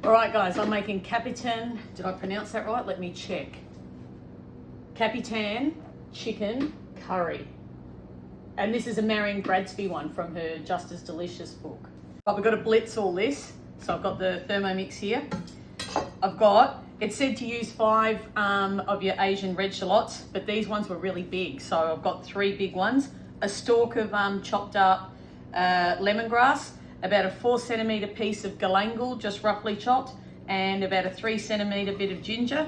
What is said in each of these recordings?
All right, guys, I'm making Kapitan. Did I pronounce that right? Let me check. Kapitan chicken curry. And this is a Marion Gradsby one from her Just As Delicious book. But we've got to blitz all this. So I've got the Thermomix here. It said to use 5 of your Asian red shallots, but these ones were really big. So I've got 3 big ones. A stalk of chopped up lemongrass, about a 4 centimetre piece of galangal, just roughly chopped, and about a 3 centimetre bit of ginger.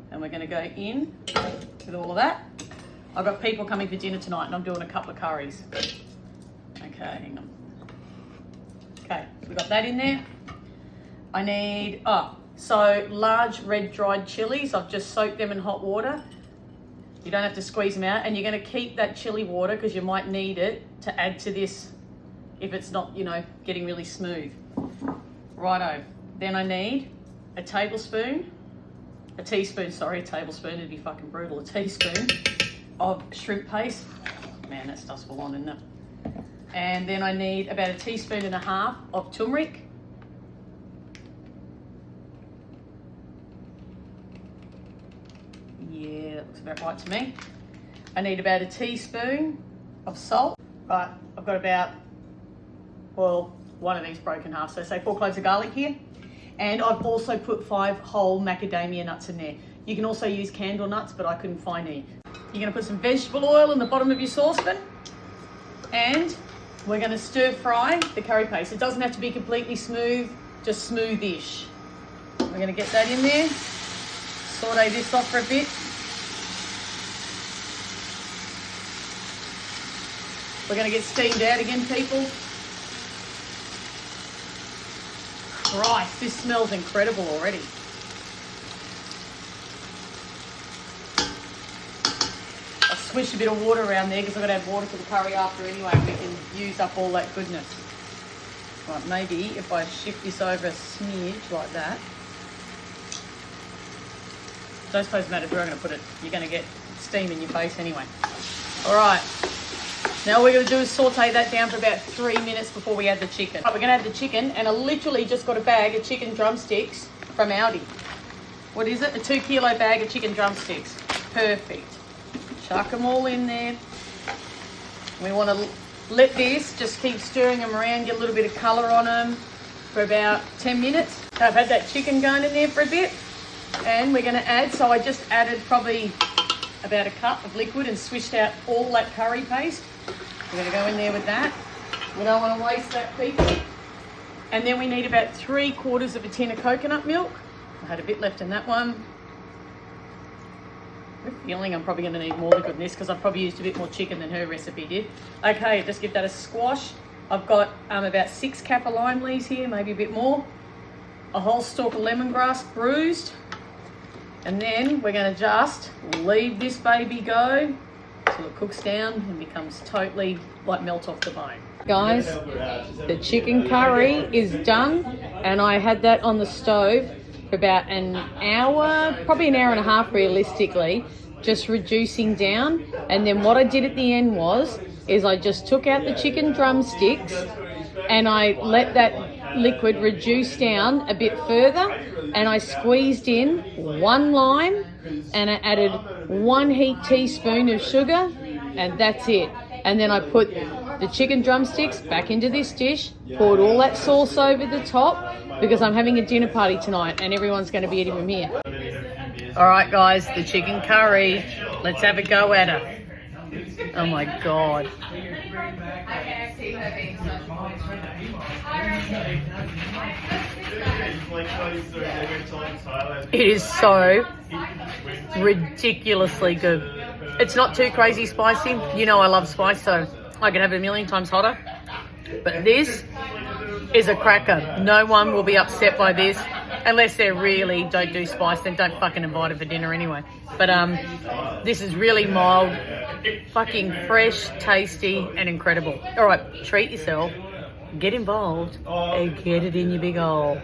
And we're gonna go in with all of that. I've got people coming for dinner tonight and I'm doing a couple of curries. Okay, hang on. Okay, so we've got that in there. I need, so large red dried chilies. I've just soaked them in hot water. You don't have to squeeze them out, and you're gonna keep that chili water because you might need it to add to this if it's not, getting really smooth. Righto. Then I need a tablespoon, it'd be fucking brutal, a teaspoon of shrimp paste. Man, that stuff's full on, isn't it? And then I need about a teaspoon and a half of turmeric. Yeah, that looks about right to me. I need about a teaspoon of salt. Right, I've got about, one of these broken half, so say 4 cloves of garlic here. And I've also put 5 whole macadamia nuts in there. You can also use candle nuts, but I couldn't find any. You're gonna put some vegetable oil in the bottom of your saucepan, and we're gonna stir fry the curry paste. It doesn't have to be completely smooth, just smoothish. We're gonna get that in there, saute this off for a bit. We're gonna get steamed out again, people. Christ, this smells incredible already. I've swished a bit of water around there because I've got to have water for the curry after anyway, and we can use up all that goodness. Right, maybe if I shift this over a smidge like that. Don't suppose it matters where I'm going to put it. You're going to get steam in your face anyway. All right. Now all we're going to do is saute that down for about 3 minutes before we add the chicken. Right, we're going to add the chicken, and I literally just got a bag of chicken drumsticks from Aldi. What is it? A 2 kilo bag of chicken drumsticks. Perfect. Chuck them all in there. We want to let this, just keep stirring them around, get a little bit of colour on them for about 10 minutes. So I've had that chicken going in there for a bit, and we're going to add, so I just added probably about a cup of liquid and swished out all that curry paste. We're going to go in there with that. We don't want to waste that, people. And then we need about 3/4 of a tin of coconut milk. I had a bit left in that one. I have a feeling I'm probably going to need more liquid in this because I've probably used a bit more chicken than her recipe did. Okay, just give that a squash. I've got about 6 Kappa lime leaves here, maybe a bit more. A whole stalk of lemongrass bruised. And then we're going to just leave this baby go till it cooks down and becomes totally melt off the bone. Guys, the chicken curry is done, and I had that on the stove for about an hour, probably an hour and a half realistically, just reducing down. And then what I did at the end is I just took out the chicken drumsticks and I let that liquid reduce down a bit further, and I squeezed in 1 lime and I added 1 heaped teaspoon of sugar, and that's it. And then I put the chicken drumsticks back into this dish, poured all that sauce over the top because I'm having a dinner party tonight and everyone's going to be eating from here. All right, guys, the chicken curry. Let's have a go at it. Oh my God. It is so ridiculously good. It's not too crazy spicy. You know I love spice, so I can have it a million times hotter. But this is a cracker. No one will be upset by this unless they really don't do spice, then don't fucking invite them for dinner anyway. But this is really mild, fucking fresh, tasty, and incredible. All right, treat yourself, get involved, and get it in your big hole.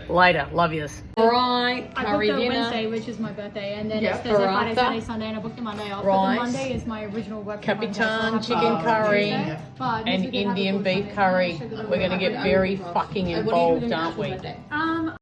Later, love yous. Right, I booked the Wednesday, which is my birthday, and then it's Thursday, Friday, Saturday, Sunday, and I booked the Monday off. Right. But the Monday is my original work. Kapitan chicken curry and Indian beef curry. We're going to get very fucking involved, aren't we?